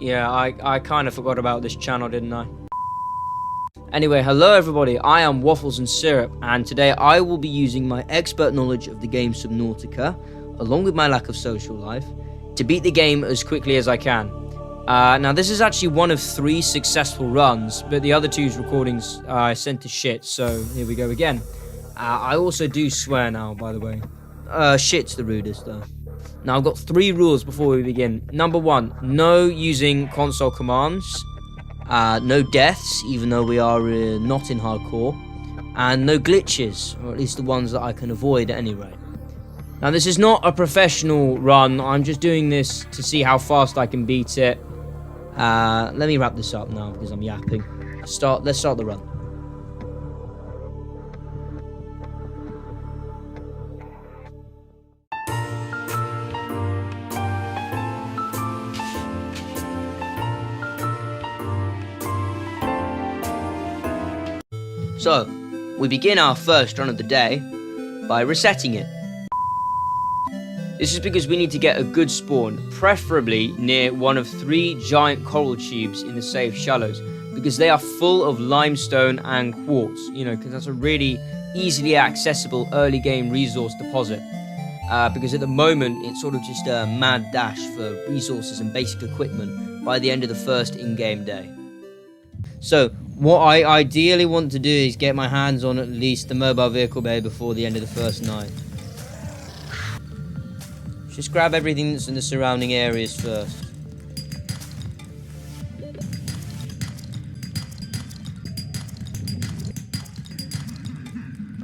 Yeah, I kind of forgot about this channel, didn't I? Anyway, hello everybody, I am Waffles and Syrup, and today I will be using my expert knowledge of the game Subnautica, along with my lack of social life, to beat the game as quickly as I can. Now this is actually one of 3 successful runs, but the other 2's recordings I sent to shit, so here we go again. I also do swear now, by the way. Shit's the rudest though. Now I've got 3 rules before we begin. Number 1, no using console commands. No deaths, even though we are not in hardcore, and no glitches, or at least the ones that I can avoid at any rate. Now this is not a professional run, I'm just doing this to see how fast I can beat it. Let me wrap this up now because I'm yapping. Let's start the run. So, we begin our first run of the day by resetting it. This is because we need to get a good spawn, preferably near one of 3 giant coral tubes in the safe shallows, because they are full of limestone and quartz, because that's a really easily accessible early game resource deposit. Because at the moment, it's sort of just a mad dash for resources and basic equipment by the end of the first in-game day. So, what I ideally want to do is get my hands on at least the mobile vehicle bay before the end of the first night. Just grab everything that's in the surrounding areas first.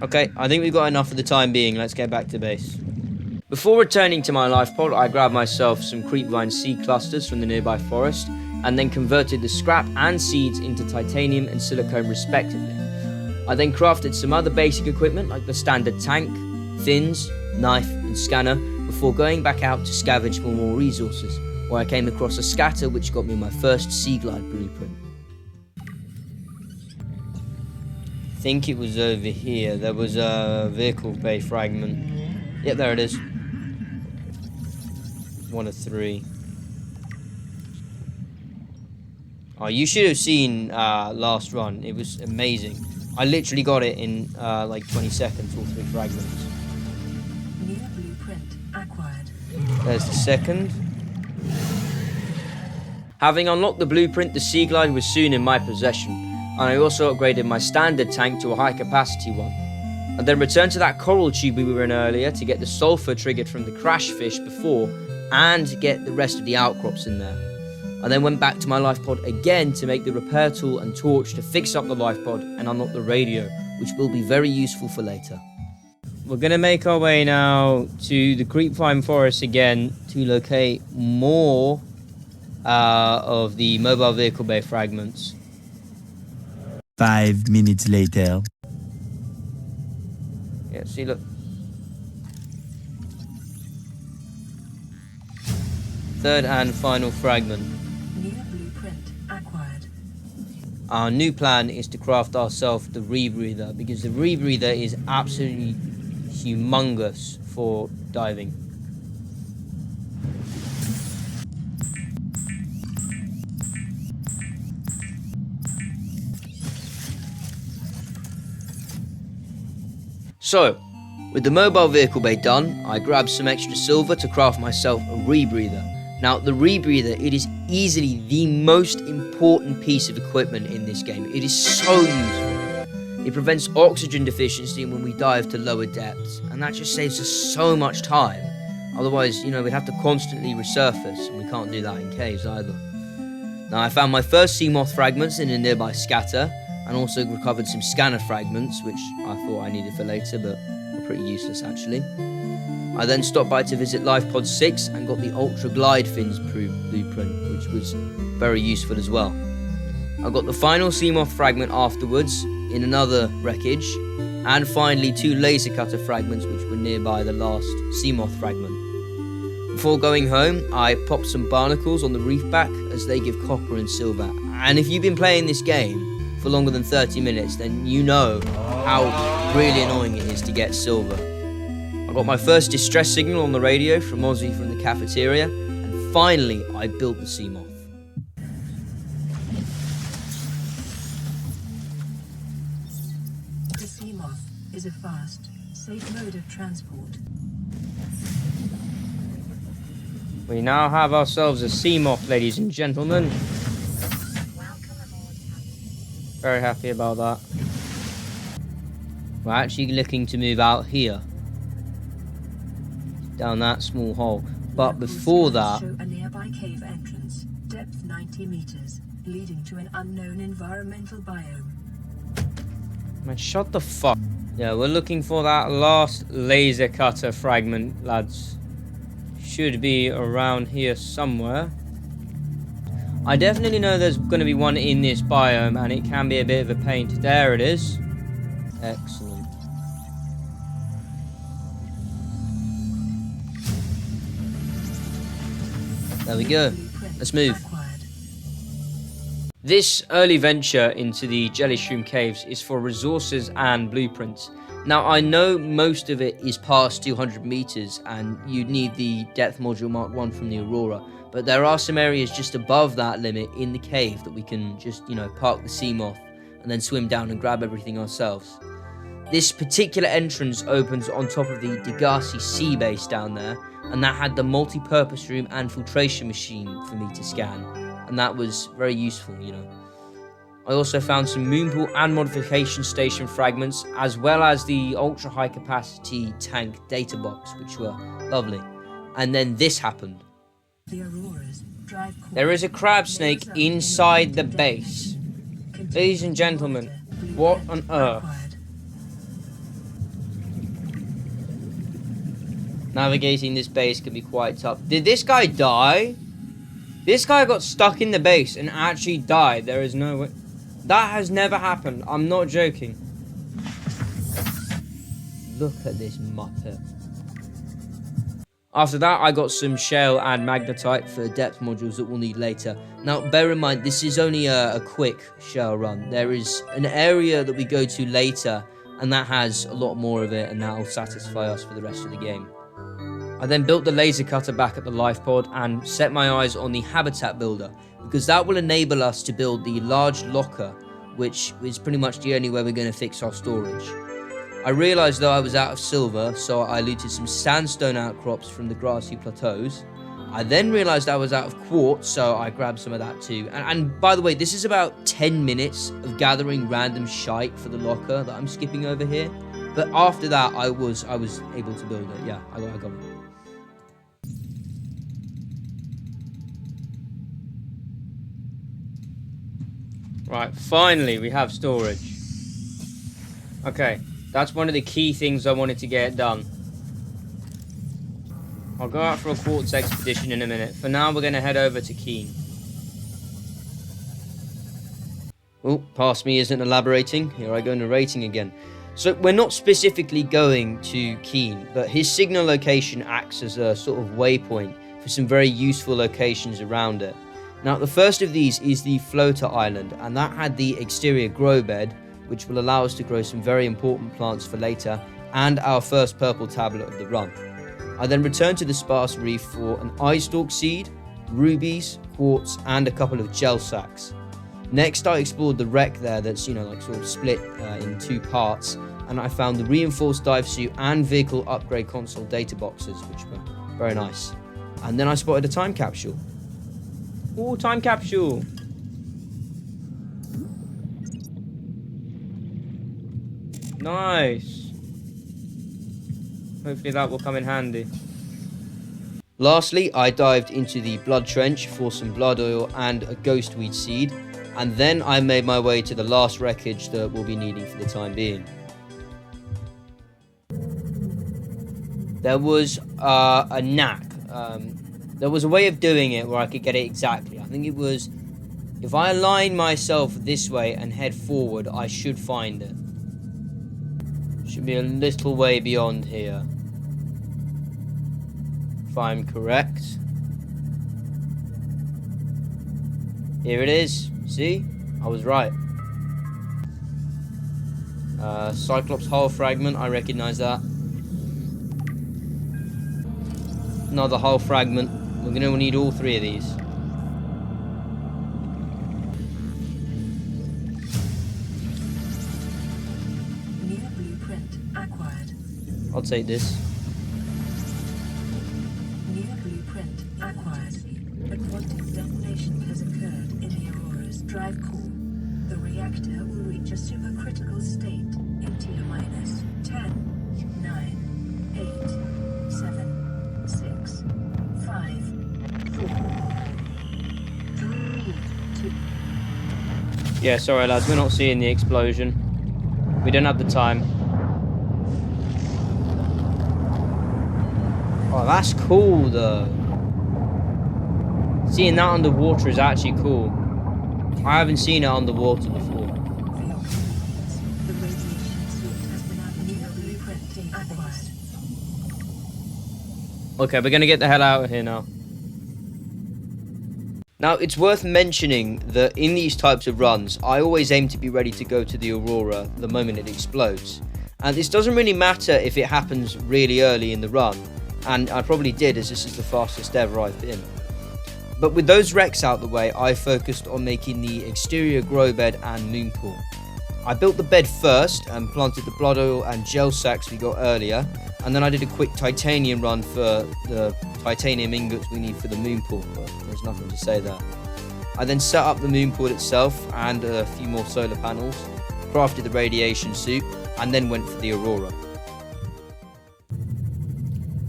Okay, I think we've got enough for the time being. Let's get back to base. Before returning to my life pod, I grabbed myself some creepvine seed clusters from the nearby forest, and then converted the scrap and seeds into titanium and silicone respectively. I then crafted some other basic equipment like the standard tank, fins, knife and scanner before going back out to scavenge for more resources, where I came across a scatter which got me my first sea glide blueprint. I think it was over here, there was a vehicle bay fragment. Yep, there it is. 1 of 3. Oh, you should have seen last run. It was amazing. I literally got it in like 20 seconds, all 3 fragments. New blueprint acquired. There's the second. Having unlocked the blueprint, the Sea Glide was soon in my possession, and I also upgraded my standard tank to a high capacity one. I then returned to that coral tube we were in earlier to get the sulfur triggered from the crash fish before, and get the rest of the outcrops in there. I then went back to my life pod again to make the repair tool and torch to fix up the life pod and unlock the radio, which will be very useful for later. We're going to make our way now to the creepvine forest again to locate more of the mobile vehicle bay fragments. 5 minutes later. Yeah, see, look. Third and final fragment. New blueprint acquired. Our new plan is to craft ourselves the rebreather, because the rebreather is absolutely humongous for diving. So, with the mobile vehicle bay done, I grabbed some extra silver to craft myself a rebreather. Now, the rebreather, it is easily the most important piece of equipment in this game. It is so useful. It prevents oxygen deficiency when we dive to lower depths, and that just saves us so much time. Otherwise, we'd have to constantly resurface, and we can't do that in caves either. Now, I found my first sea moth fragments in a nearby scatter, and also recovered some scanner fragments, which I thought I needed for later, but were pretty useless actually. I then stopped by to visit Life Pod 6 and got the Ultra Glide Fins blueprint, which was very useful as well. I got the final Seamoth fragment afterwards in another wreckage, and finally 2 laser cutter fragments which were nearby the last Seamoth fragment. Before going home, I popped some barnacles on the reef back as they give copper and silver. And if you've been playing this game for longer than 30 minutes, then you know how really annoying it is to get silver. I got my first distress signal on the radio from Ozzy from the cafeteria, and finally I built the Seamoth. Seamoth is a fast, safe mode of transport. We now have ourselves a Seamoth, ladies and gentlemen. Very happy about that. We're actually looking to move out here. Down that small hole. But before that... show a nearby cave entrance, depth 90 meters, leading to an unknown environmental biome. Man, shut the fuck. Yeah, we're looking for that last laser cutter fragment, lads. Should be around here somewhere. I definitely know there's going to be one in this biome, and it can be a bit of a pain. There it is. Excellent. There we go. Let's move. This early venture into the Jelly Shroom Caves is for resources and blueprints. Now, I know most of it is past 200 meters, and you'd need the depth module Mark 1 from the Aurora, but there are some areas just above that limit in the cave that we can just, park the Seamoth and then swim down and grab everything ourselves. This particular entrance opens on top of the Degassi sea base down there, and that had the multi-purpose room and filtration machine for me to scan, and that was very useful, I also found some moonpool and modification station fragments, as well as the ultra high capacity tank data box, which were lovely. And then this happened. There is a crab snake inside the base. Ladies and gentlemen, what on earth? Navigating this base can be quite tough. Did this guy die? This guy got stuck in the base and actually died. There is no way. That has never happened. I'm not joking. Look at this muppet. After that, I got some shell and magnetite for depth modules that we'll need later. Now, bear in mind, this is only a quick shell run. There is an area that we go to later, and that has a lot more of it, and that will satisfy us for the rest of the game. I then built the laser cutter back at the life pod and set my eyes on the habitat builder, because that will enable us to build the large locker, which is pretty much the only way we're going to fix our storage. I realised though I was out of silver, so I looted some sandstone outcrops from the grassy plateaus. I then realised I was out of quartz, so I grabbed some of that too. And by the way, this is about 10 minutes of gathering random shite for the locker that I'm skipping over here. But after that, I was able to build it. Yeah, I got it. Right, finally we have storage. Okay, that's one of the key things I wanted to get done. I'll go out for a quartz expedition in a minute. For now, we're going to head over to Keen. Oh, past me isn't elaborating. Here I go narrating again. So we're not specifically going to Keen, but his signal location acts as a sort of waypoint for some very useful locations around it. Now, the first of these is the floater island, and that had the exterior grow bed, which will allow us to grow some very important plants for later, and our first purple tablet of the run. I then returned to the sparse reef for an eye stalk seed, rubies, quartz, and a couple of gel sacks. Next, I explored the wreck there that's, sort of split in two parts, and I found the reinforced dive suit and vehicle upgrade console data boxes, which were very nice. And then I spotted a time capsule. Ooh, time capsule! Nice! Hopefully that will come in handy. Lastly, I dived into the blood trench for some blood oil and a ghostweed seed, and then I made my way to the last wreckage that we'll be needing for the time being. There was a knack. There was a way of doing it where I could get it exactly. I think it was, if I align myself this way and head forward, I should find it. Should be a little way beyond here, if I'm correct. Here it is. See? I was right. Cyclops hull fragment, I recognise that. Another hull fragment. We're going to need all three of these. Near blueprint acquired. I'll take this. New blueprint acquired. A quantum detonation has occurred in the Aurora's drive core. The reactor will reach a supercritical state in T-minus 10, 9, 8, 7, 6, 5, 4, 3, 2. Yeah, sorry lads, we're not seeing the explosion. We don't have the time. Oh, that's cool though. Seeing that underwater is actually cool. I haven't seen it underwater before. The radiation suit has been new blueprint acquired. Okay, we're gonna get the hell out of here now. Now, it's worth mentioning that in these types of runs, I always aim to be ready to go to the Aurora the moment it explodes. And this doesn't really matter if it happens really early in the run, and I probably did, as this is the fastest ever I've been. But with those wrecks out the way, I focused on making the exterior grow bed and moon pool. I built the bed first and planted the blood oil and gel sacks we got earlier, and then I did a quick titanium run for the titanium ingots we need for the moon pool, but there's nothing to say there. I then set up the moon pool itself and a few more solar panels, crafted the radiation suit, and then went for the Aurora.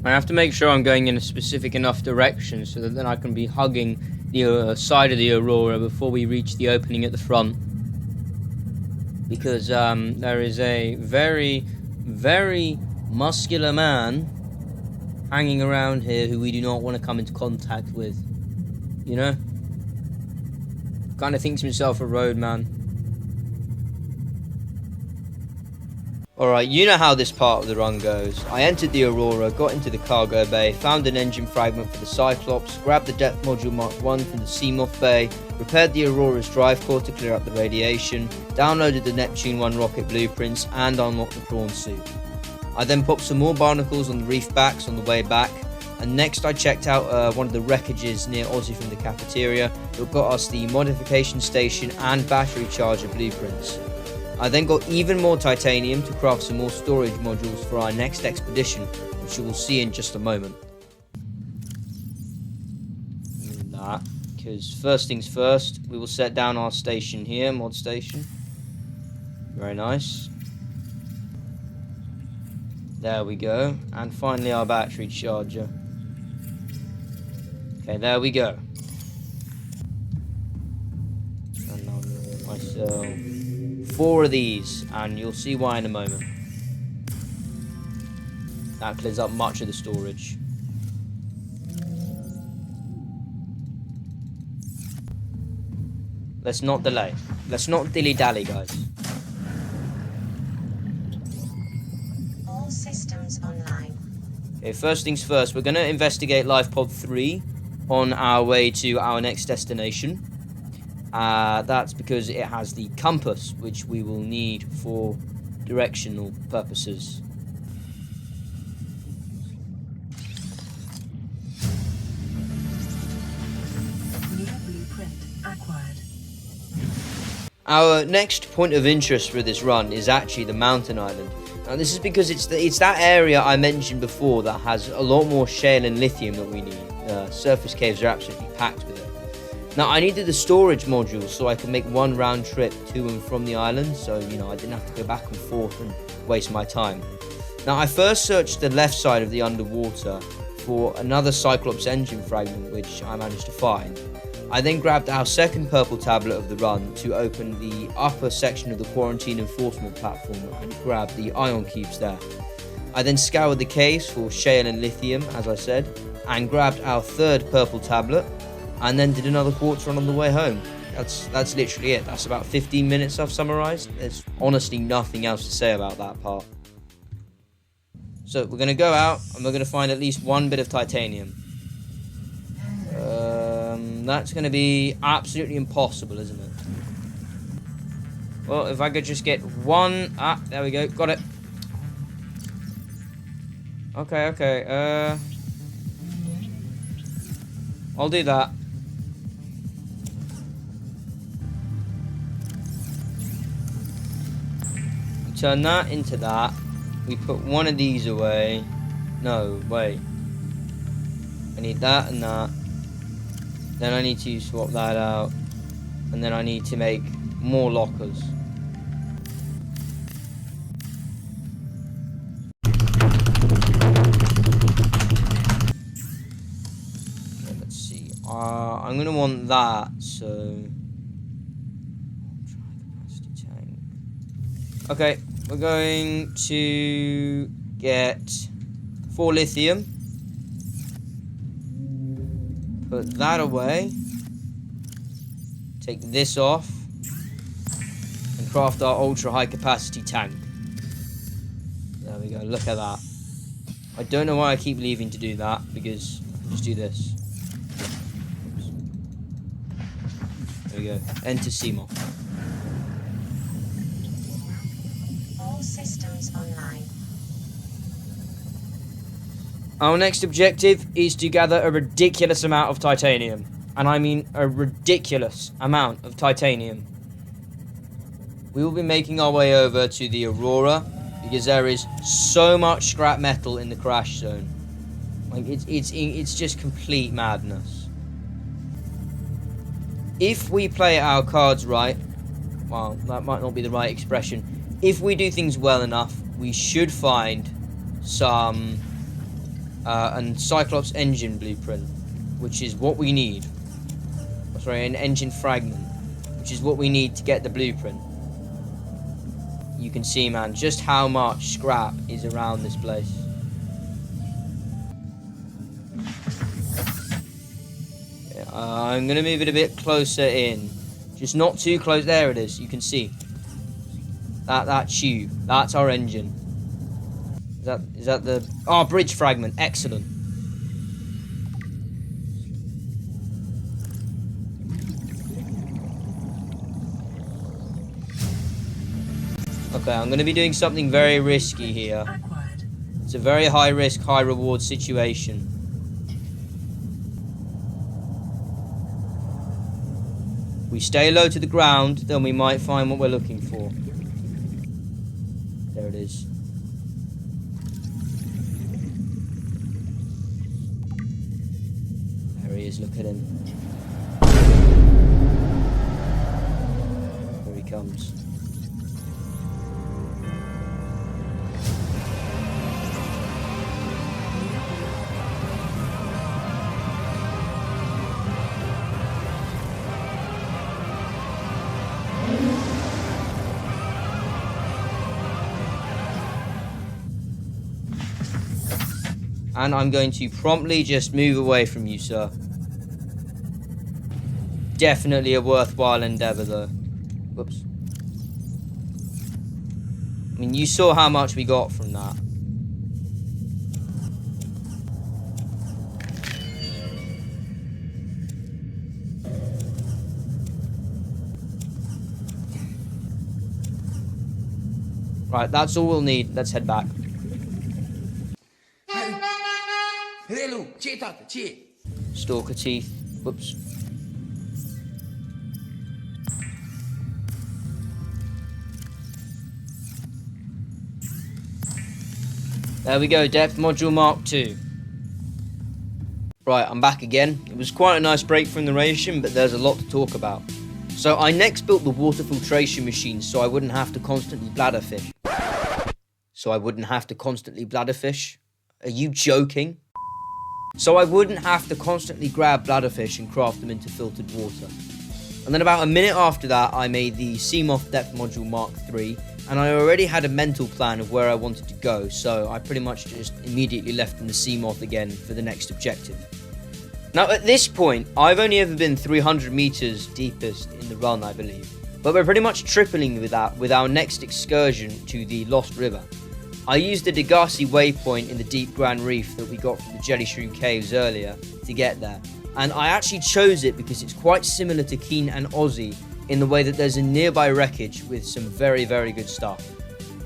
I have to make sure I'm going in a specific enough direction so that then I can be hugging the side of the Aurora before we reach the opening at the front. Because there is a very, very muscular man hanging around here who we do not want to come into contact with. You know? Kind of thinks himself a roadman. Alright, you know how this part of the run goes. I entered the Aurora, got into the cargo bay, found an engine fragment for the Cyclops, grabbed the depth module Mark 1 from the Seamoth bay, repaired the Aurora's drive core to clear up the radiation, downloaded the Neptune 1 rocket blueprints, and unlocked the prawn suit. I then popped some more barnacles on the reef backs on the way back, and next I checked out one of the wreckages near Aussie from the cafeteria that got us the modification station and battery charger blueprints. I then got even more titanium to craft some more storage modules for our next expedition, which you will see in just a moment. That, because first things first, we will set down our station here, mod station. Very nice. There we go, and finally our battery charger. Okay, there we go. And I'll get myself 4 of these, and you'll see why in a moment. That clears up much of the storage. Let's not delay. Let's not dilly-dally, guys. All systems online. Okay, first things first, we're going to investigate Life Pod 3 on our way to our next destination. That's because it has the compass, which we will need for directional purposes. New blueprint acquired. Our next point of interest for this run is actually the mountain island. Now this is because it's that area I mentioned before that has a lot more shale and lithium that we need. Surface caves are absolutely packed with it. Now I needed the storage modules so I could make one round trip to and from the island, so I didn't have to go back and forth and waste my time. Now I first searched the left side of the underwater for another Cyclops engine fragment, which I managed to find. I then grabbed our second purple tablet of the run to open the upper section of the quarantine enforcement platform and grab the ion cubes there. I then scoured the caves for shale and lithium, as I said, and grabbed our third purple tablet, and then did another quartz run on the way home. That's literally it. That's about 15 minutes I've summarized. There's honestly nothing else to say about that part. So we're going to go out and we're going to find at least one bit of titanium. That's going to be absolutely impossible, isn't it? Well, if I could just get one... Ah, there we go. Got it. Okay. I'll do that. Turn that into that. we put one of these away. No, wait. I need that and that. Then I need to swap that out. And then I need to make more lockers. Okay, let's see. I'm going to want that, so... Capacity tank. Okay, we're going to get 4 lithium. Put that away. Take this off. And craft our ultra high capacity tank. There we go, look at that. I don't know why I keep leaving to do that, because I'll just do this. Oops. There we go, enter CMOS. All systems online. Our next objective is to gather a ridiculous amount of titanium. And I mean a ridiculous amount of titanium. We will be making our way over to the Aurora because there is so much scrap metal in the crash zone. Like it's just complete madness. If we play our cards right, well, that might not be the right expression. If we do things well enough, we should find some and Cyclops engine blueprint, which is what we need. Sorry, an engine fragment, which is what we need to get the blueprint. You can see, man, just how much scrap is around this place. Yeah, I'm gonna move it a bit closer in, just not too close. There it is. You can see that tube. That's our engine. Is that the bridge fragment? Excellent. Okay, I'm going to be doing something very risky here. It's a very high risk, high reward situation. We stay low to the ground, then we might find what we're looking for. There it is. There he is, look at him. Here he comes. And I'm going to promptly just move away from you, sir. Definitely a worthwhile endeavor, though. Whoops. I mean, you saw how much we got from that. Right, that's all we'll need. Let's head back. Stalker teeth. Whoops. There we go, depth module Mark II. Right, I'm back again. It was quite a nice break from the ration, but there's a lot to talk about. So I next built the water filtration machine so I wouldn't have to constantly bladder fish. Are you joking? So I wouldn't have to constantly grab bladderfish and craft them into filtered water. And then about a minute after that, I made the CMOS depth module Mark III, and I already had a mental plan of where I wanted to go, so I pretty much just immediately left in the CMOS again for the next objective. Now at this point, I've only ever been 300 meters deepest in the run, I believe, but we're pretty much tripling with that with our next excursion to the Lost River. I used the Degassi waypoint in the Deep Grand Reef that we got from the Jelly Shroom Caves earlier to get there. And I actually chose it because it's quite similar to Keen and Aussie in the way that there's a nearby wreckage with some very, very good stuff.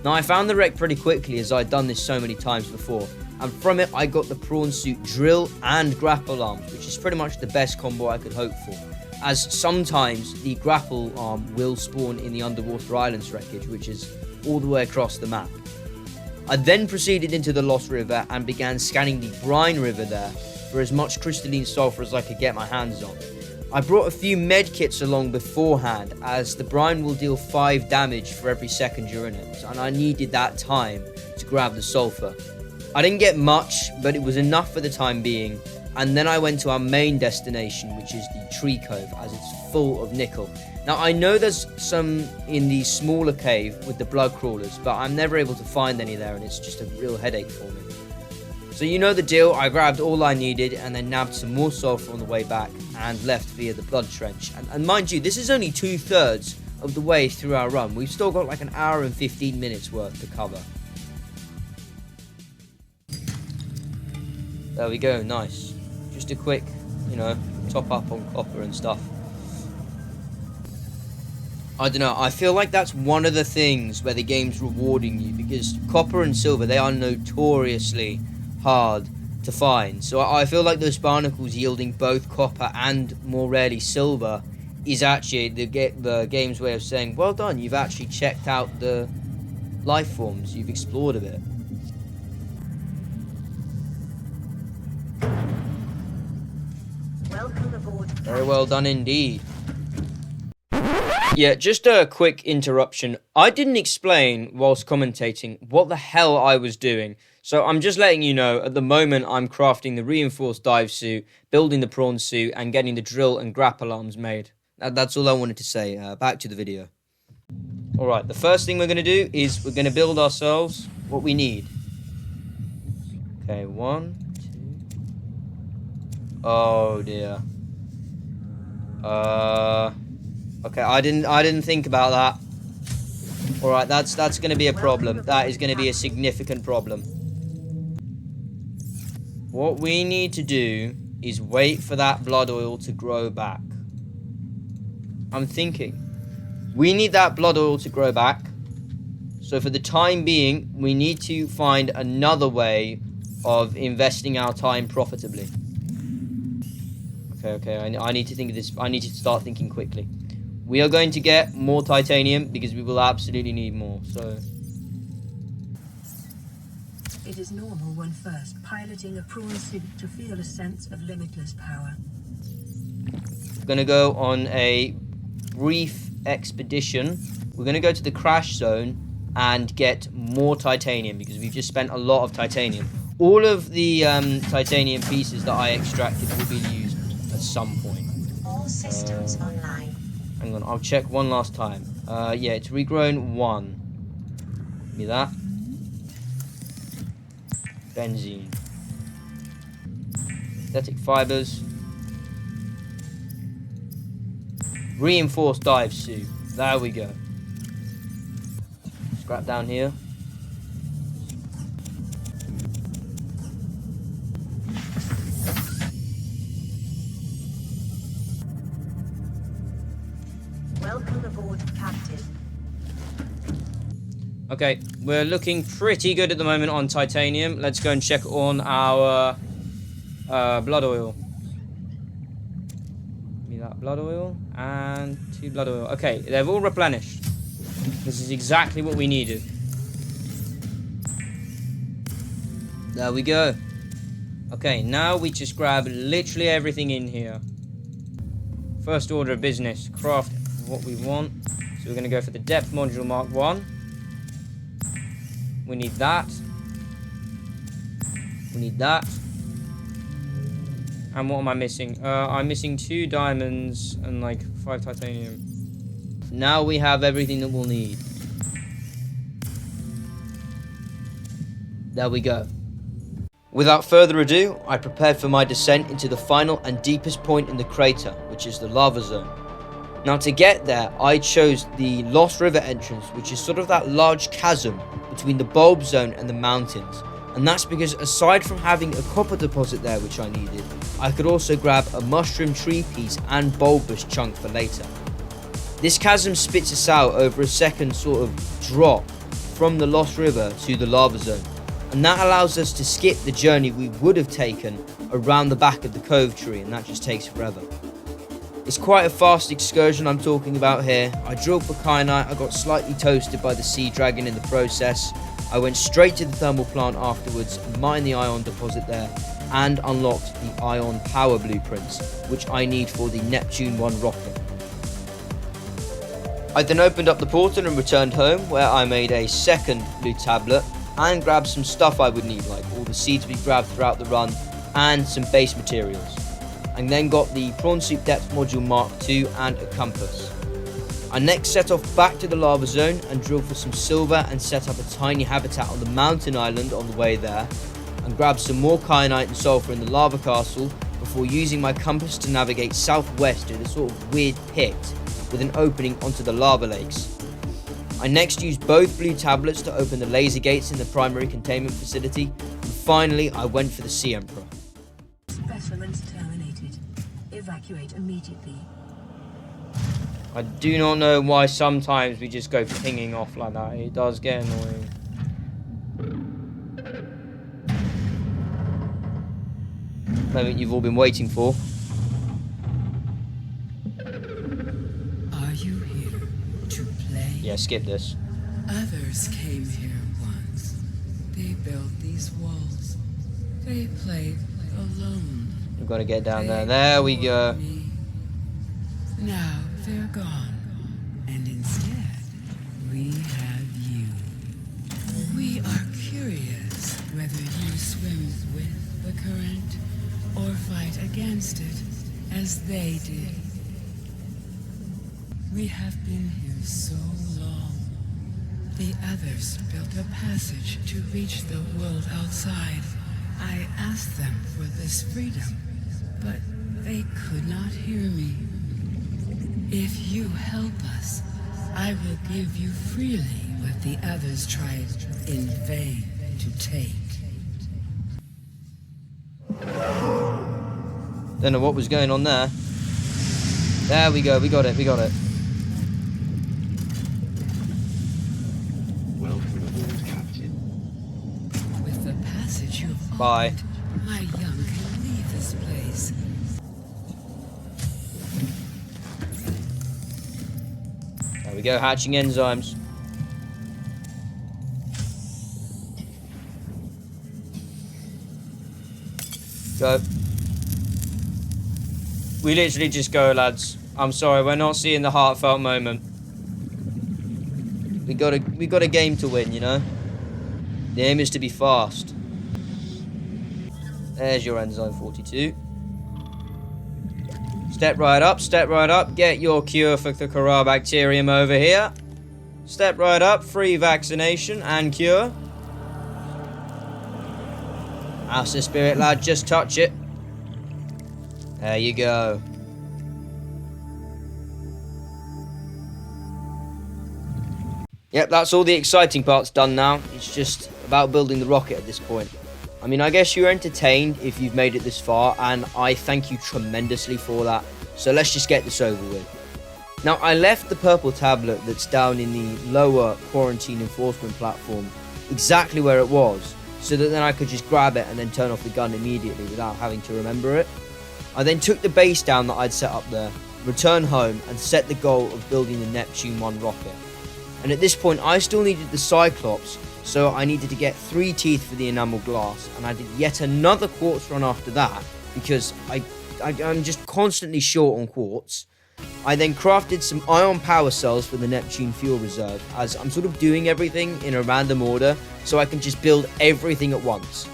Now I found the wreck pretty quickly as I'd done this so many times before. And from it I got the prawn suit drill and grapple arms, which is pretty much the best combo I could hope for. As sometimes the grapple arm will spawn in the underwater islands wreckage, which is all the way across the map. I then proceeded into the Lost River and began scanning the Brine River there for as much crystalline sulfur as I could get my hands on. I brought a few medkits along beforehand, as the brine will deal 5 damage for every second you're in it, and I needed that time to grab the sulfur. I didn't get much, but it was enough for the time being, and then I went to our main destination, which is the Tree Cove, as it's full of nickel. Now, I know there's some in the smaller cave with the blood crawlers, but I'm never able to find any there, and it's just a real headache for me. So you know the deal, I grabbed all I needed and then nabbed some more sulfur on the way back and left via the blood trench. And mind you, this is only 2/3 of the way through our run. We've still got like an hour and 15 minutes worth to cover. There we go, nice. Just a quick, top up on copper and stuff. I don't know, I feel like that's one of the things where the game's rewarding you, because copper and silver, they are notoriously hard to find. So I feel like those barnacles yielding both copper and more rarely silver is actually the game's way of saying, well done, you've actually checked out the life forms, you've explored a bit. Welcome aboard. Very well done indeed. Yeah, just a quick interruption. I didn't explain whilst commentating what the hell I was doing. So I'm just letting you know, at the moment I'm crafting the reinforced dive suit, building the prawn suit, and getting the drill and grapple arms made. That's all I wanted to say. Back to the video. Alright, the first thing we're going to do is we're going to build ourselves what we need. Okay, 1, 2... Oh dear. Okay, I didn't think about that. Alright, that's going to be a problem. That is going to be a significant problem. What we need to do is wait for that blood oil to grow back. I'm thinking. We need that blood oil to grow back. So for the time being, we need to find another way of investing our time profitably. Okay, I need to think of this. I need to start thinking quickly. We are going to get more titanium because we will absolutely need more. So It is normal when first piloting a prawn suit to feel a sense of limitless power. we're going to go on a brief expedition. We're going to go to the crash zone and get more titanium because we've just spent a lot of titanium. All of the titanium pieces that I extracted will be used at some point. All systems online. Hang on, I'll check one last time. Yeah, it's regrown 1. Give me that. Benzene. Synthetic fibers. Reinforced dive suit. There we go. Scrap down here. Welcome aboard, Captain. Okay, we're looking pretty good at the moment on titanium. Let's go and check on our blood oil. Give me that blood oil and 2 blood oil. Okay, they've all replenished. This is exactly what we needed. There we go. Okay, now we just grab literally everything in here. First order of business, craft what we want. So we're going to go for the depth module Mark 1. We need that. We need that. And what am I missing? I'm missing 2 diamonds and like 5 titanium. Now we have everything that we'll need. There we go. Without further ado, I prepared for my descent into the final and deepest point in the crater, which is the lava zone. Now to get there, I chose the Lost River entrance, which is sort of that large chasm between the bulb zone and the mountains. And that's because aside from having a copper deposit there, which I needed, I could also grab a mushroom tree piece and bulbous chunk for later. This chasm spits us out over a second sort of drop from the Lost River to the lava zone. And that allows us to skip the journey we would have taken around the back of the cove tree, and that just takes forever. It's quite a fast excursion I'm talking about here. I drilled for kyanite, I got slightly toasted by the sea dragon in the process. I went straight to the thermal plant afterwards, mined the ion deposit there, and unlocked the ion power blueprints, which I need for the Neptune 1 rocket. I then opened up the portal and returned home, where I made a second blue tablet and grabbed some stuff I would need, like all the seeds we grabbed throughout the run and some base materials. And then got the prawn soup depth module Mark II and a compass. I next set off back to the lava zone and drilled for some silver and set up a tiny habitat on the mountain island on the way there, and grabbed some more kyanite and sulfur in the lava castle before using my compass to navigate southwest to a sort of weird pit with an opening onto the lava lakes. I next used both blue tablets to open the laser gates in the primary containment facility, and finally I went for the Sea Emperor. Specimens terminated. Evacuate immediately. I do not know why sometimes we just go pinging off like that. It does get annoying. Moment you've all been waiting for. Are you here to play? Yeah, skip this. Others came here once. They built these walls. They played alone. We've got to get down there. They There we go. adored me. Now they're gone. And instead, we have you. We are curious whether you swim with the current or fight against it as they did. We have been here so long. The others built a passage to reach the world outside. I asked them for this freedom, but they could not hear me. If you help us, I will give you freely what the others tried in vain to take. Don't know what was going on there. There we go. We got it. We got it. Welcome aboard, Captain. With the passage you have Bye. opened, my young can leave this place. There we go. Hatching enzymes. Go. We literally just go, lads. I'm sorry, we're not seeing the heartfelt moment. We got a game to win, you know. The aim is to be fast. There's your enzyme 42. Step right up, step right up. Get your cure for the Corabacterium over here. Step right up, free vaccination and cure. House the spirit, lad, just touch it. There you go. Yep, that's all the exciting parts done now. It's just about building the rocket at this point. I mean, I guess you're entertained if you've made it this far, and I thank you tremendously for that. So let's just get this over with. Now, I left the purple tablet that's down in the lower quarantine enforcement platform exactly where it was, so that then I could just grab it and then turn off the gun immediately without having to remember it. I then took the base down that I'd set up there, returned home, and set the goal of building the Neptune 1 rocket. And at this point, I still needed the Cyclops, so I needed to get 3 teeth for the enamel glass, and I did yet another quartz run after that, because I'm just constantly short on quartz. I then crafted some ion power cells for the Neptune fuel reserve, as I'm sort of doing everything in a random order, so I can just build everything at once.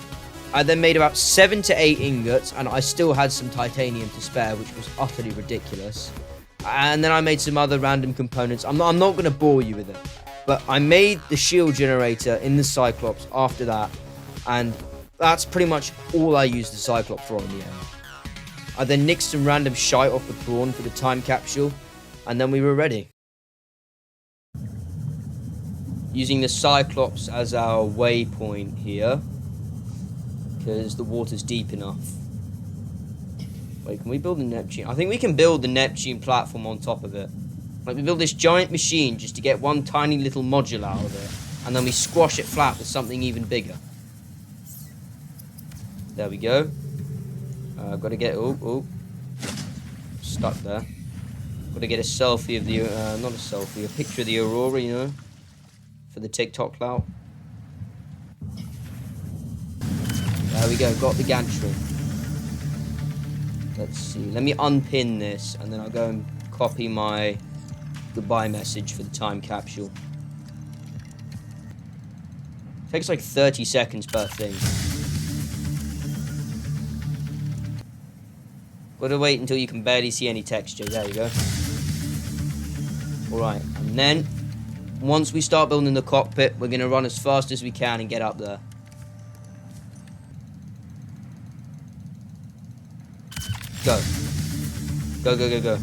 I then made about 7 to 8 ingots, and I still had some titanium to spare, which was utterly ridiculous. And then I made some other random components. I'm not going to bore you with it, but I made the shield generator in the Cyclops after that, and that's pretty much all I used the Cyclops for in the end. I then nicked some random shite off the prawn for the time capsule, and then we were ready. Using the Cyclops as our waypoint here, because the water's deep enough. Wait, can we build the Neptune? I think we can build the Neptune platform on top of it. Like, we build this giant machine just to get one tiny little module out of it, and then we squash it flat with something even bigger. There we go. Got to get... Oh. Stuck there. Got to get a selfie of the... not a selfie, a picture of the Aurora, you know? For the TikTok clout. There we go, got the gantry. Let's see, let me unpin this and then I'll go and copy my goodbye message for the time capsule. Takes like 30 seconds per thing. Gotta wait until you can barely see any texture. There you go. Alright, and then once we start building the cockpit, we're gonna run as fast as we can and get up there. Go. Go, go, go, go.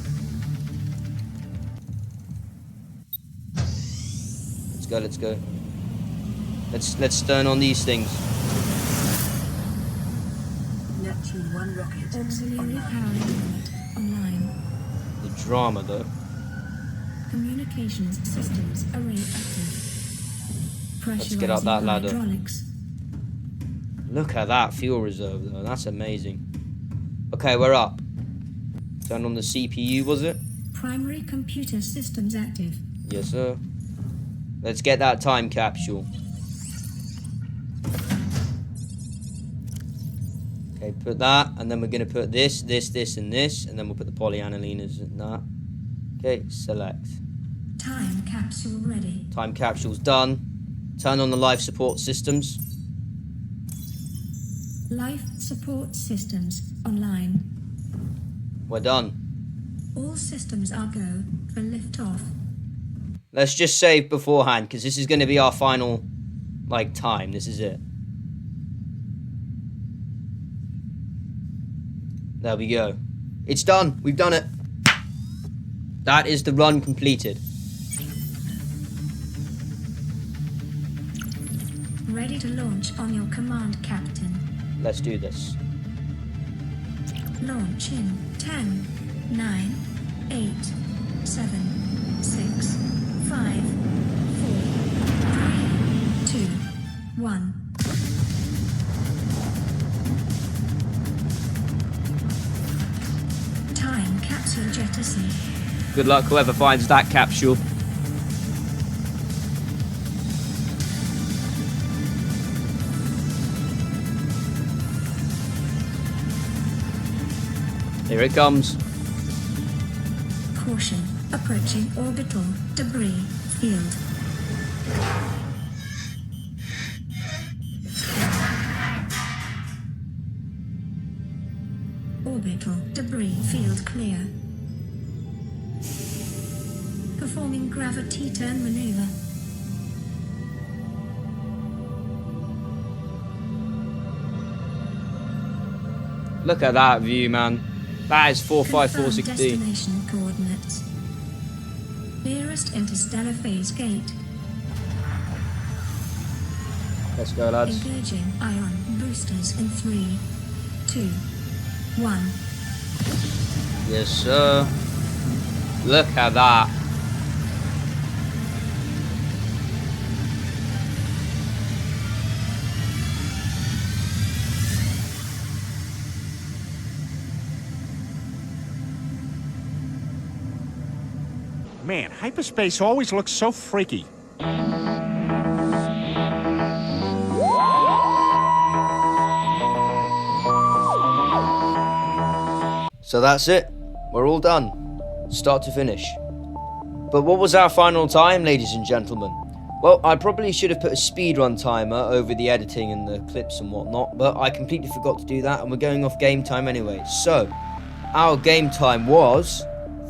Let's go, let's go. Let's turn on these things. Neptune 1 rocket Auxiliary online. power unit online. The drama, though. Communications systems array active. Let's get up that Pressurizing ladder. hydraulics. Look at that fuel reserve, though. That's amazing. Okay, we're up. Turn on the CPU, was it? Primary computer systems active. Yes, sir. Let's get that time capsule. Okay, put that, and then we're going to put this, this, and this, and then we'll put the polyanilines in that. Okay, select. Time capsule ready. Time capsule's done. Turn on the life support systems. Life support systems online. We're done. All systems are go for liftoff. Let's just save beforehand, because this is going to be our final, like, time. This is it. There we go. It's done. We've done it. That is the run completed. Ready to launch on your command, Captain. Let's do this. Launch in 10, 9, 8, 7, 6, 5, 4, 3, 2, 1. Time capsule jettison. Good luck whoever finds that capsule. Here it comes. Caution, approaching orbital debris field. Orbital debris field clear. Performing gravity turn maneuver. Look at that view, man. That is 45416. Confirm destination coordinates. Nearest interstellar phase gate. Let's go, lads. Engaging ion boosters in 3, 2, 1. Yes, sir. Look at that. Man, hyperspace always looks so freaky. So that's it. We're all done. Start to finish. But what was our final time, ladies and gentlemen? Well, I probably should have put a speedrun timer over the editing and the clips and whatnot, but I completely forgot to do that, and we're going off game time anyway. So, our game time was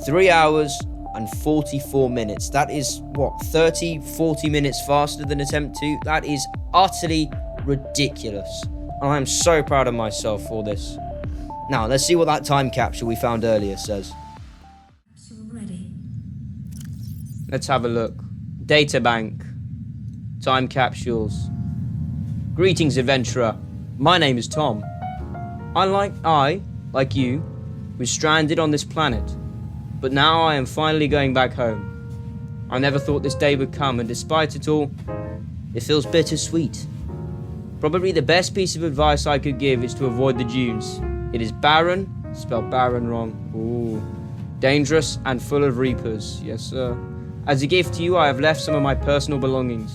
3 hours and 44 minutes. That is, what, 30, 40 minutes faster than Attempt 2? That is utterly ridiculous. And I am so proud of myself for this. Now, let's see what that time capsule we found earlier says. Capsule ready. Let's have a look. Data bank. Time capsules. Greetings, adventurer. My name is Tom. I, like you, was stranded on this planet. But now I am finally going back home. I never thought this day would come, and despite it all, it feels bittersweet. Probably the best piece of advice I could give is to avoid the dunes. It is barren, spelled barren wrong. Ooh. Dangerous and full of reapers. Yes, sir. As a gift to you, I have left some of my personal belongings.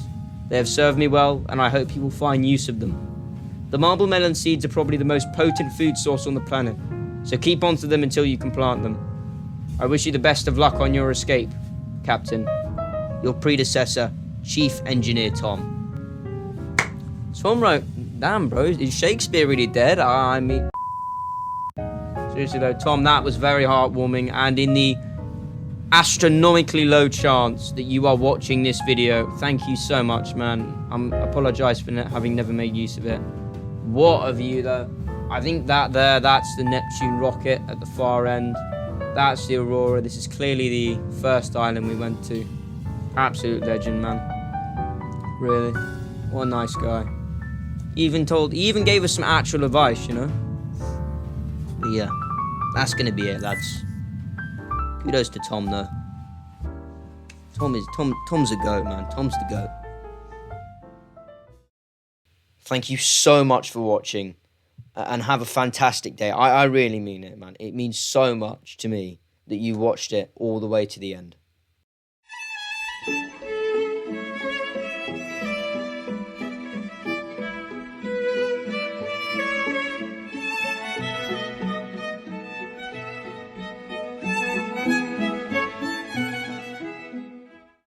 They have served me well, and I hope you will find use of them. The marble melon seeds are probably the most potent food source on the planet, so keep onto them until you can plant them. I wish you the best of luck on your escape, Captain. Your predecessor, Chief Engineer Tom. Tom wrote, damn bro, is Shakespeare really dead? I mean, seriously though, Tom, that was very heartwarming, and in the astronomically low chance that you are watching this video, thank you so much, man. I apologise for having never made use of it. What a view though. I think that's the Neptune rocket at the far end. That's the Aurora. This is clearly the first island we went to. Absolute legend, man. Really. What a nice guy. He even gave us some actual advice, you know? But yeah, that's gonna be it, lads. Kudos to Tom though. Tom's a goat, man. Tom's the goat. Thank you so much for watching, and have a fantastic day. I really mean it, man. It means so much to me that you watched it all the way to the end.